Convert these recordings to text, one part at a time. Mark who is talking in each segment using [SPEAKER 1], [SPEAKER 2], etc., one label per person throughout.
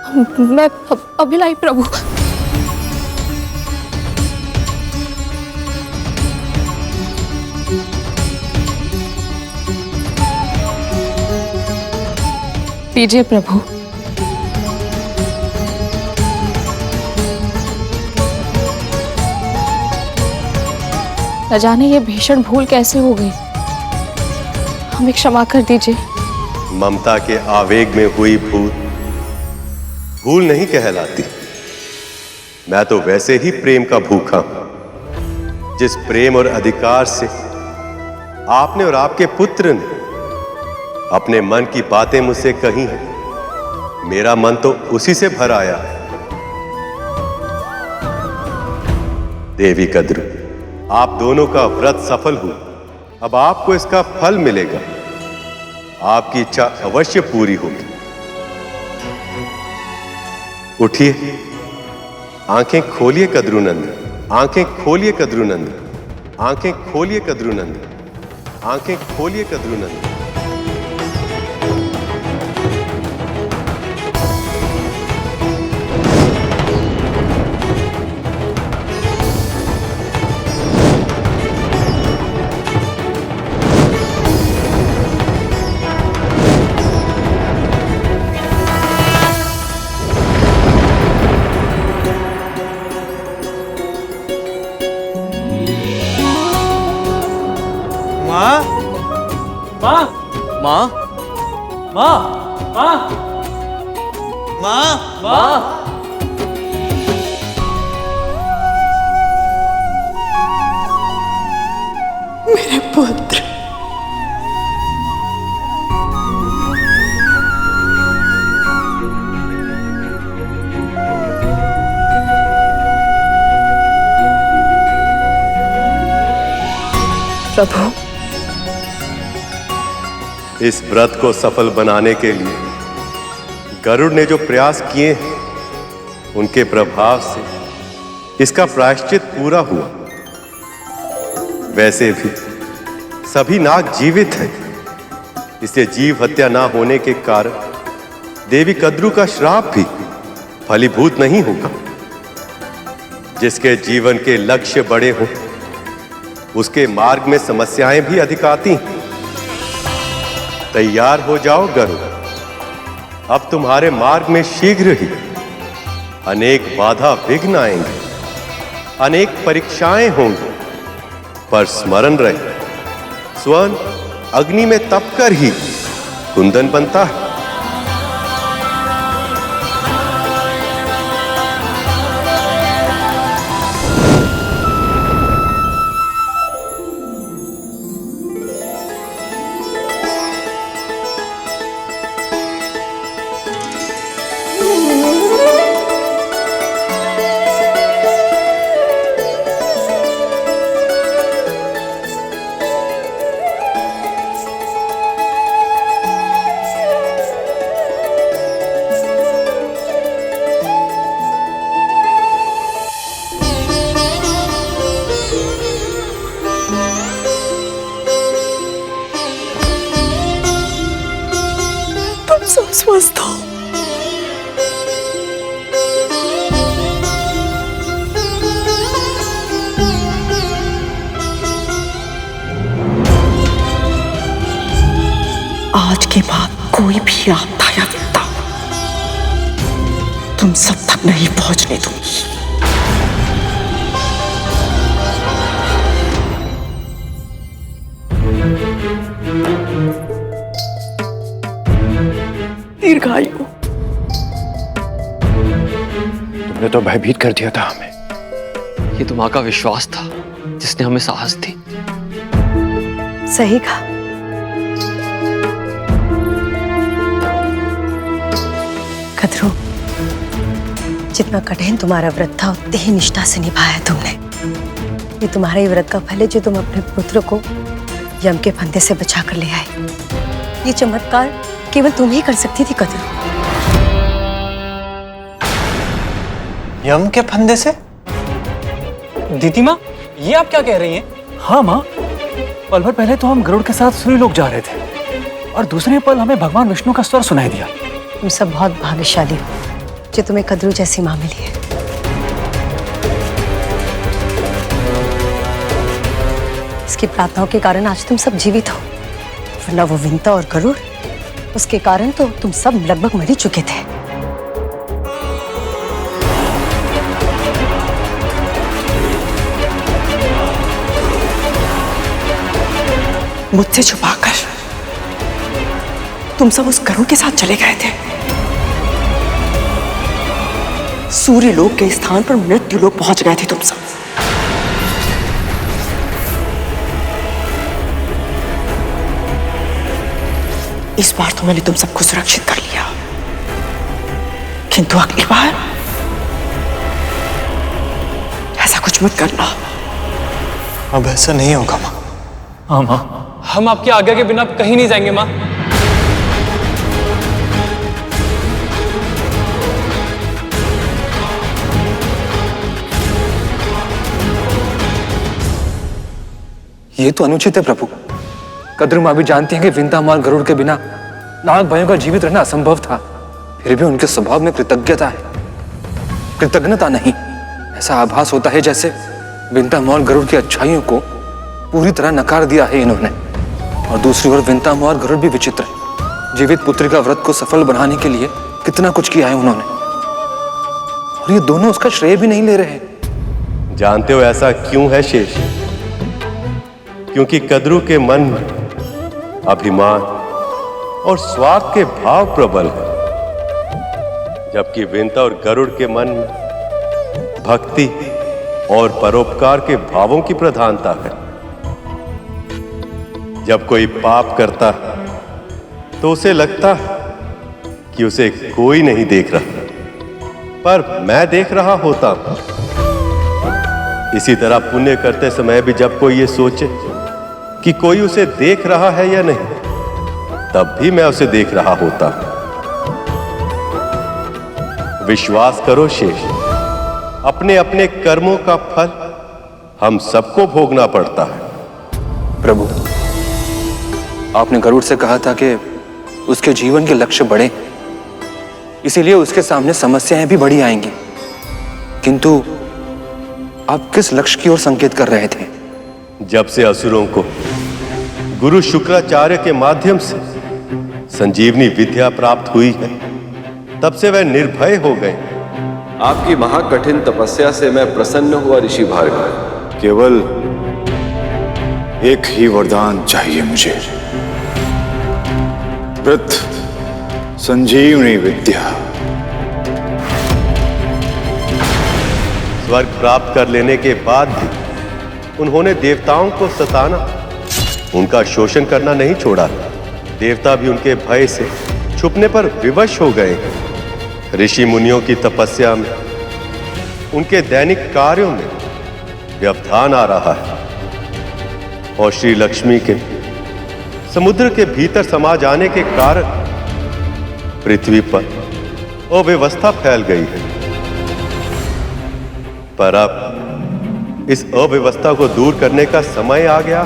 [SPEAKER 1] मैं अभिलाई प्रभु। दीजिए प्रभु। न जाने ये भीषण भूल कैसे हो गई, हमें क्षमा कर दीजिए।
[SPEAKER 2] ममता के आवेग में हुई भूल नहीं कहलाती। मैं तो वैसे ही प्रेम का भूखा हूं, जिस प्रेम और अधिकार से आपने और आपके पुत्र ने अपने मन की बातें मुझसे कही हैं। मेरा मन तो उसी से भर आया है। देवी कद्रू, आप दोनों का व्रत सफल हुआ। अब आपको इसका फल मिलेगा। आपकी इच्छा अवश्य पूरी होगी। उठिए, आंखें खोलिए कद्रूनंदन, आंखें खोलिए कद्रूनंदन, आंखें खोलिए कद्रूनंदन, आंखें खोलिए कद्रूनंदन।
[SPEAKER 3] माँ, माँ, माँ, माँ, माँ, माँ, माँ।
[SPEAKER 1] मेरे पुत्र, प्रभु,
[SPEAKER 2] इस व्रत को सफल बनाने के लिए गरुड़ ने जो प्रयास किए हैं, उनके प्रभाव से इसका प्रायश्चित पूरा हुआ। वैसे भी सभी नाग जीवित हैं, इसलिए जीव हत्या ना होने के कारण देवी कद्रू का श्राप भी फलीभूत नहीं होगा। जिसके जीवन के लक्ष्य बड़े हों, उसके मार्ग में समस्याएं भी अधिक आती हैं। तैयार हो जाओ गरुड़, अब तुम्हारे मार्ग में शीघ्र ही अनेक बाधा विघ्न आएंगे, अनेक परीक्षाएं होंगी, पर स्मरण रहे, स्वर्ण अग्नि में तपकर ही कुंदन बनता है।
[SPEAKER 1] स्वस्थ हो।
[SPEAKER 4] आज के बाद कोई भी आपदा या विपदा तुम सब तक नहीं पहुंचने दूंगी। दीर्घायु।
[SPEAKER 5] तुमने तो भयभीत कर दिया था हमें।
[SPEAKER 6] ये तो माँ का विश्वास था जिसने हमें साहस दी।
[SPEAKER 4] सही कहा। कद्रू, जितना कठिन तुम्हारा व्रत था उतनी ही निष्ठा से निभाया तुमने। ये तुम्हारे ही व्रत का फल है जो तुम अपने पुत्र को यम के फंदे से बचा कर ले आए। ये चमत्कार केवल तुम ही कर सकती थी कद्रू।
[SPEAKER 3] यम के फंदे से? दीदी माँ, ये आप क्या कह रही हैं?
[SPEAKER 5] हाँ माँ, पल भर पहले तो हम गरुड़ के साथ सूर्य लोक जा रहे थे और दूसरे पल हमें भगवान विष्णु का स्वर सुनाई दिया।
[SPEAKER 4] तुम सब बहुत भाग्यशाली हो जो तुम्हें कद्रू जैसी माँ मिली है। इसकी प्रार्थनाओं के कारण आज तुम सब जीवित हो, वरना वो विंता और गरुड़, उसके कारण तो तुम सब लगभग मर ही चुके थे।
[SPEAKER 7] मुझसे छुपाकर तुम सब उस गरुड़ के साथ चले गए थे। सूर्य लोक के स्थान पर मृत्यु लोक पहुंच गए थे तुम सब। इस बार तो मैंने तुम सबको सुरक्षित कर लिया, किंतु अगली बार ऐसा कुछ मत करना।
[SPEAKER 3] अब ऐसा नहीं होगा माँ।
[SPEAKER 5] हाँ माँ।
[SPEAKER 3] हम आपकी आज्ञा के बिना कहीं नहीं जाएंगे माँ।
[SPEAKER 5] ये तो अनुचित है प्रभु। कद्रू माँ भी जानती हैं कि विंता माँ और गरुड़ के बिना नाग भाइयों का जीवित रहना असंभव था। फिर भी उनके स्वभाव में कृतज्ञता है, कृतज्ञता नहीं। ऐसा आभास होता है जैसे विंता माँ और गरुड़ की अच्छाइयों को पूरी तरह नकार दिया है इन्होंने। और दूसरी ओर विंता माँ और गरुड़ भी विचित्र है। जीवित पुत्री का व्रत को सफल बनाने के लिए कितना कुछ किया है उन्होंने, और ये दोनों उसका श्रेय भी नहीं ले रहे।
[SPEAKER 2] जानते हो ऐसा क्यों है शेष? क्योंकि कद्रू के मन में अभिमान और स्वार्थ के भाव प्रबल है, जबकि विंता और गरुड़ के मन में भक्ति और परोपकार के भावों की प्रधानता है। जब कोई पाप करता है तो उसे लगता है कि उसे कोई नहीं देख रहा, पर मैं देख रहा होता हूं। इसी तरह पुण्य करते समय भी जब कोई ये सोचे कि कोई उसे देख रहा है या नहीं, तब भी मैं उसे देख रहा होता। विश्वास करो शेष, अपने अपने कर्मों का फल हम सबको भोगना पड़ता है।
[SPEAKER 5] प्रभु, आपने गरुड़ से कहा था कि उसके जीवन के लक्ष्य बड़े, इसीलिए उसके सामने समस्याएं भी बड़ी आएंगी। किंतु आप किस लक्ष्य की ओर संकेत कर रहे थे?
[SPEAKER 2] जब से असुरों को गुरु शुक्राचार्य के माध्यम से संजीवनी विद्या प्राप्त हुई है, तब से वह निर्भय हो गए।
[SPEAKER 8] आपकी महाकठिन तपस्या से मैं प्रसन्न हुआ ऋषि भार्गव।
[SPEAKER 9] केवल एक ही वरदान चाहिए मुझे, वृत्त संजीवनी विद्या।
[SPEAKER 2] स्वर्ग प्राप्त कर लेने के बाद भी उन्होंने देवताओं को सताना, उनका शोषण करना नहीं छोड़ा। देवता भी उनके भय से छुपने पर विवश हो गए। ऋषि मुनियों की तपस्या में, उनके दैनिक कार्यों में व्यवधान आ रहा है, और श्री लक्ष्मी के समुद्र के भीतर समा जाने के कारण पृथ्वी पर अव्यवस्था फैल गई है। पर अब इस अव्यवस्था को दूर करने का समय आ गया।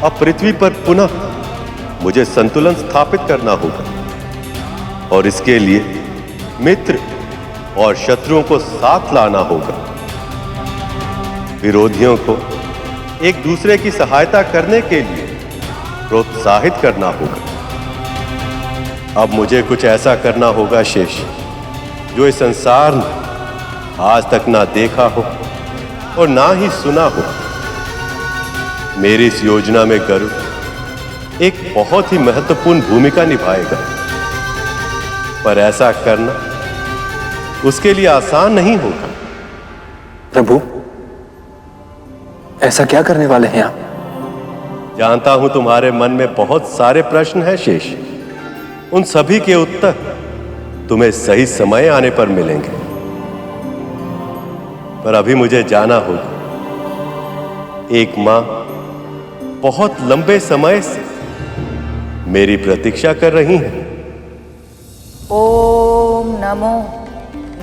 [SPEAKER 2] अब पृथ्वी पर पुनः मुझे संतुलन स्थापित करना होगा, और इसके लिए मित्र और शत्रुओं को साथ लाना होगा। विरोधियों को एक दूसरे की सहायता करने के लिए प्रोत्साहित करना होगा। अब मुझे कुछ ऐसा करना होगा शेष, जो इस संसार ने आज तक ना देखा हो और ना ही सुना हो। मेरी इस योजना में गरुड़ एक बहुत ही महत्वपूर्ण भूमिका निभाएगा, पर ऐसा करना उसके लिए आसान नहीं होगा।
[SPEAKER 5] प्रभु, ऐसा क्या करने वाले हैं आप?
[SPEAKER 2] जानता हूं तुम्हारे मन में बहुत सारे प्रश्न हैं शेष। उन सभी के उत्तर तुम्हें सही समय आने पर मिलेंगे, पर अभी मुझे जाना होगा। एक मां बहुत लंबे समय से मेरी प्रतीक्षा कर रही हैं।
[SPEAKER 10] ओम नमो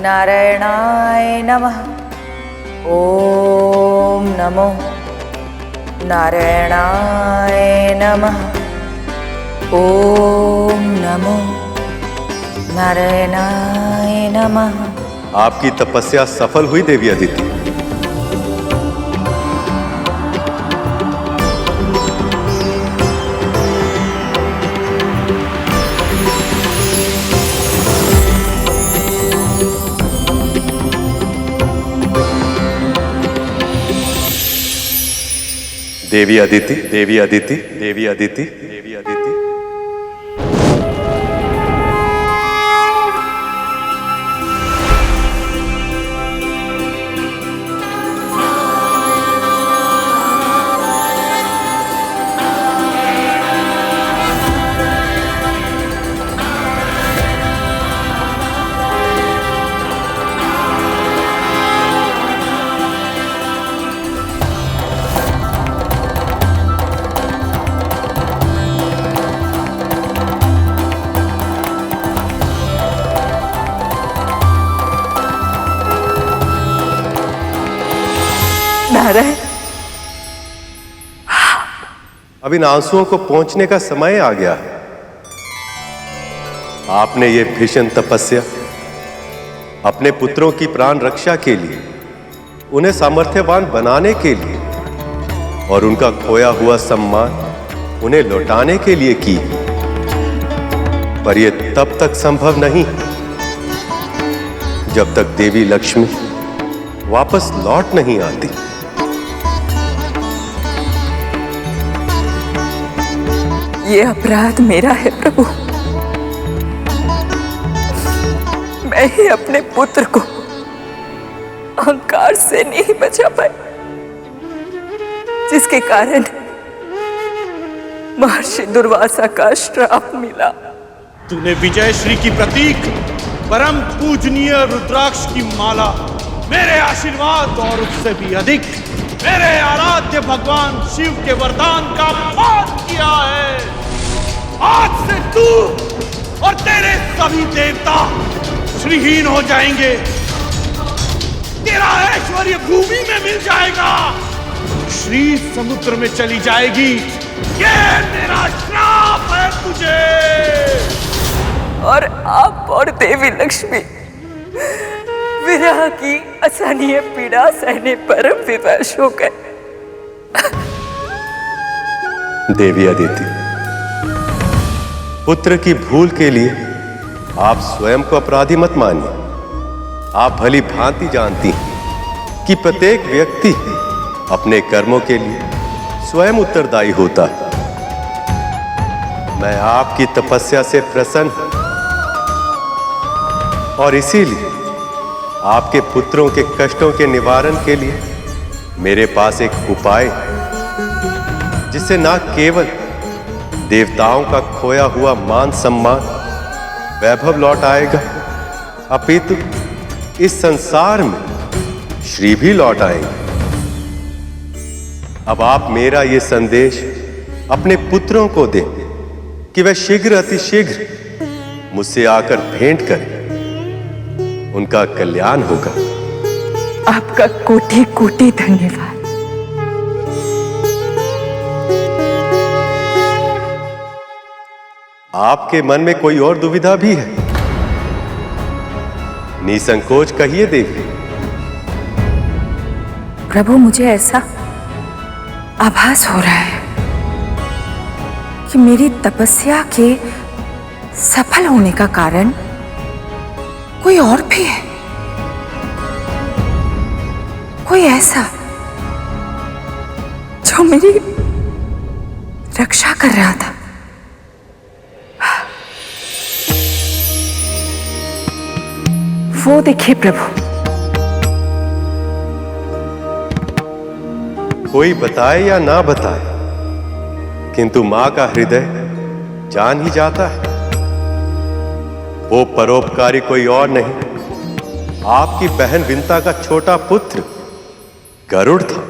[SPEAKER 10] नारायणाय नमः। ओम नमो नारायणाय नमः। ओम नमो
[SPEAKER 4] नारायणाय नमः।
[SPEAKER 2] आपकी तपस्या सफल हुई देवी अदिति। देवी अदिति, देवी अदिति, देवी अदिति, देवी अदिति।
[SPEAKER 7] नारायण,
[SPEAKER 2] अब इन आंसुओं को पहुंचने का समय आ गया है। आपने ये भीषण तपस्या अपने पुत्रों की प्राण रक्षा के लिए, उन्हें सामर्थ्यवान बनाने के लिए और उनका खोया हुआ सम्मान उन्हें लौटाने के लिए की। पर यह तब तक संभव नहीं जब तक देवी लक्ष्मी वापस लौट नहीं आती।
[SPEAKER 7] ये अपराध मेरा है प्रभु। मैं ही अपने पुत्र को अहंकार से नहीं बचा पाई, जिसके कारण महर्षि दुर्वासा का श्राप मिला।
[SPEAKER 10] तूने विजय श्री की प्रतीक परम पूजनीय रुद्राक्ष की माला मेरे आशीर्वाद और उससे भी अधिक मेरे आराध्य भगवान शिव के वरदान का अपमान किया है। आज से तू और तेरे सभी देवता श्रीहीन हो जाएंगे। तेरा ऐश्वर्य भूमि में मिल जाएगा, श्री समुद्र में चली जाएगी। ये मेरा श्राप है तुझे।
[SPEAKER 7] और आप और देवी लक्ष्मी विरह की असहनीय पीड़ा सहने पर विवश हो गए।
[SPEAKER 2] देवी अदिति, पुत्र की भूल के लिए आप स्वयं को अपराधी मत मानिए। आप भली भांति जानती हैं कि प्रत्येक व्यक्ति अपने कर्मों के लिए स्वयं उत्तरदायी होता है। मैं आपकी तपस्या से प्रसन्न हूं और इसीलिए आपके पुत्रों के कष्टों के निवारण के लिए मेरे पास एक उपाय है, जिससे न केवल देवताओं का खोया हुआ मान सम्मान वैभव लौट आएगा, अपितु इस संसार में श्री भी लौट आएंगे। अब आप मेरा ये संदेश अपने पुत्रों को दें कि वह शीघ्र अतिशीघ्र मुझसे आकर भेंट करें। उनका कल्याण होगा।
[SPEAKER 7] आपका कोटि कोटि धन्यवाद।
[SPEAKER 2] आपके मन में कोई और दुविधा भी है? निसंकोच कहिए देवी।
[SPEAKER 7] प्रभु, मुझे ऐसा आभास हो रहा है कि मेरी तपस्या के सफल होने का कारण कोई और भी है, कोई ऐसा जो मेरी रक्षा कर रहा था। वो देखिए प्रभु।
[SPEAKER 2] कोई बताए या ना बताए, किंतु मां का हृदय जान ही जाता है। वो परोपकारी कोई और नहीं, आपकी बहन विंता का छोटा पुत्र गरुड़ था।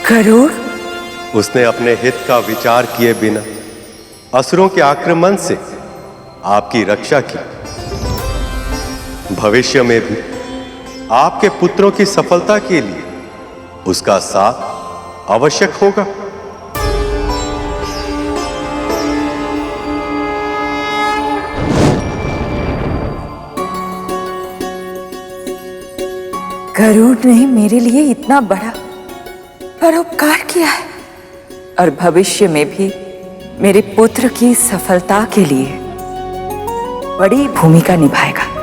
[SPEAKER 7] गरुड़?
[SPEAKER 2] उसने अपने हित का विचार किए बिना असुरों के आक्रमण से आपकी रक्षा की। भविष्य में भी आपके पुत्रों की सफलता के लिए उसका साथ आवश्यक होगा।
[SPEAKER 7] गरुड़ ने मेरे लिए इतना बड़ा परोपकार किया है और भविष्य में भी मेरे पुत्र की सफलता के लिए बड़ी भूमिका निभाएगा।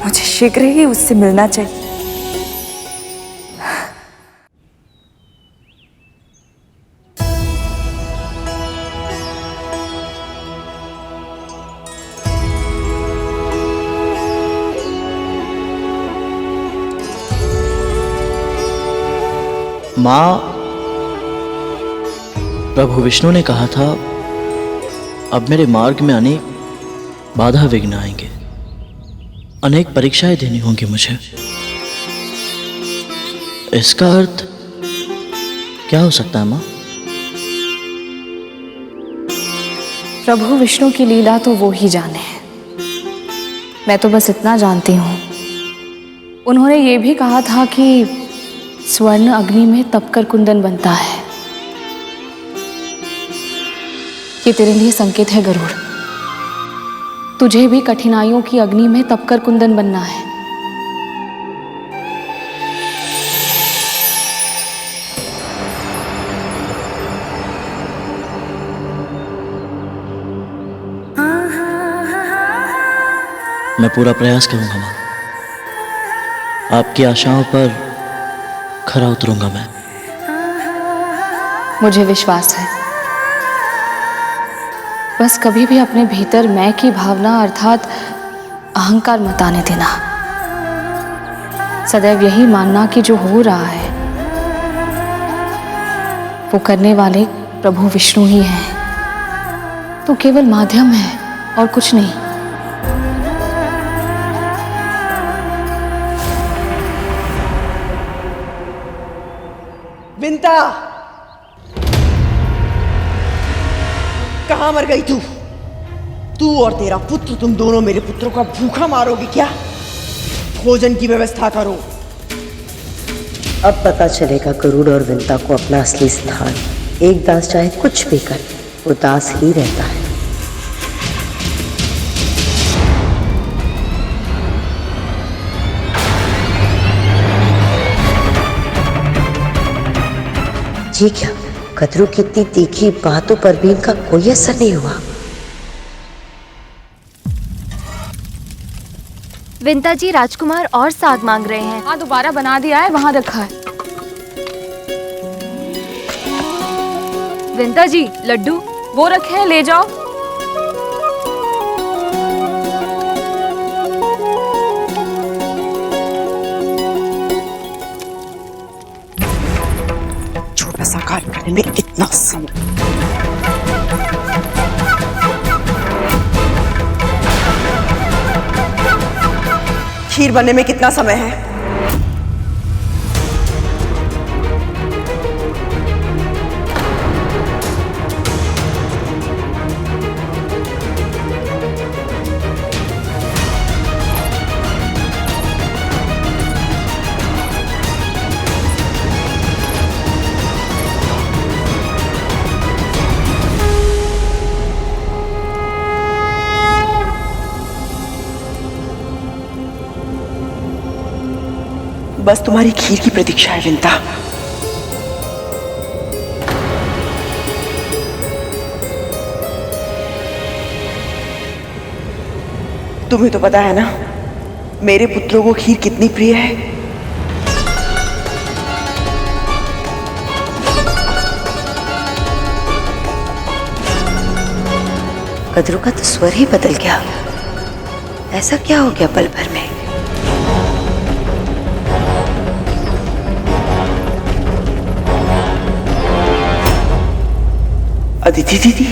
[SPEAKER 7] मुझे शीघ्र ही उससे मिलना चाहिए।
[SPEAKER 11] माँ, प्रभु विष्णु ने कहा था अब मेरे मार्ग में अनेक बाधा विघ्न आएंगे, अनेक परीक्षाएं देनी होंगी मुझे। इसका अर्थ क्या हो सकता है माँ?
[SPEAKER 1] प्रभु विष्णु की लीला तो वो ही जाने है। मैं तो बस इतना जानती हूँ, उन्होंने ये भी कहा था कि स्वर्ण अग्नि में तपकर कुंदन बनता है। ये तेरे लिए संकेत है गरुड़, तुझे भी कठिनाइयों की अग्नि में तपकर कुंदन बनना है।
[SPEAKER 11] मैं पूरा प्रयास करूंगा माँ, आपकी आशाओं पर खरा उतरूंगा मैं।
[SPEAKER 1] मुझे विश्वास है। बस कभी भी अपने भीतर मैं की भावना अर्थात अहंकार मत आने देना। सदैव यही मानना कि जो हो रहा है वो करने वाले प्रभु विष्णु ही हैं। तो केवल माध्यम है और कुछ नहीं।
[SPEAKER 12] विंता, कहां मर गई तू? तू और तेरा पुत्र, तुम दोनों मेरे पुत्रों का भूखा मारोगे क्या? भोजन की व्यवस्था करो।
[SPEAKER 4] अब पता चलेगा गरुड़ और विंता को अपना असली स्थान। एक दास चाहे कुछ भी करे, वो दास ही रहता है। ये क्या, कदरू की इतनी तीखी बातों पर भी इनका कोई असर नहीं हुआ।
[SPEAKER 13] विंता जी, राजकुमार और साग मांग रहे हैं।
[SPEAKER 1] हाँ, दोबारा बना दिया है, वहां रखा है।
[SPEAKER 13] विंता जी, लड्डू
[SPEAKER 1] वो रखे हैं, ले जाओ।
[SPEAKER 12] छोटा सा कार्य करने में इतना समय। खीर बनने में कितना समय है? बस तुम्हारी खीर की प्रतीक्षा है विंता। तुम्हें तो पता है ना मेरे पुत्रों को खीर कितनी प्रिय है।
[SPEAKER 4] कदरू का तो स्वर ही बदल गया। ऐसा क्या हो गया पल भर में?
[SPEAKER 12] अदिति दीदी,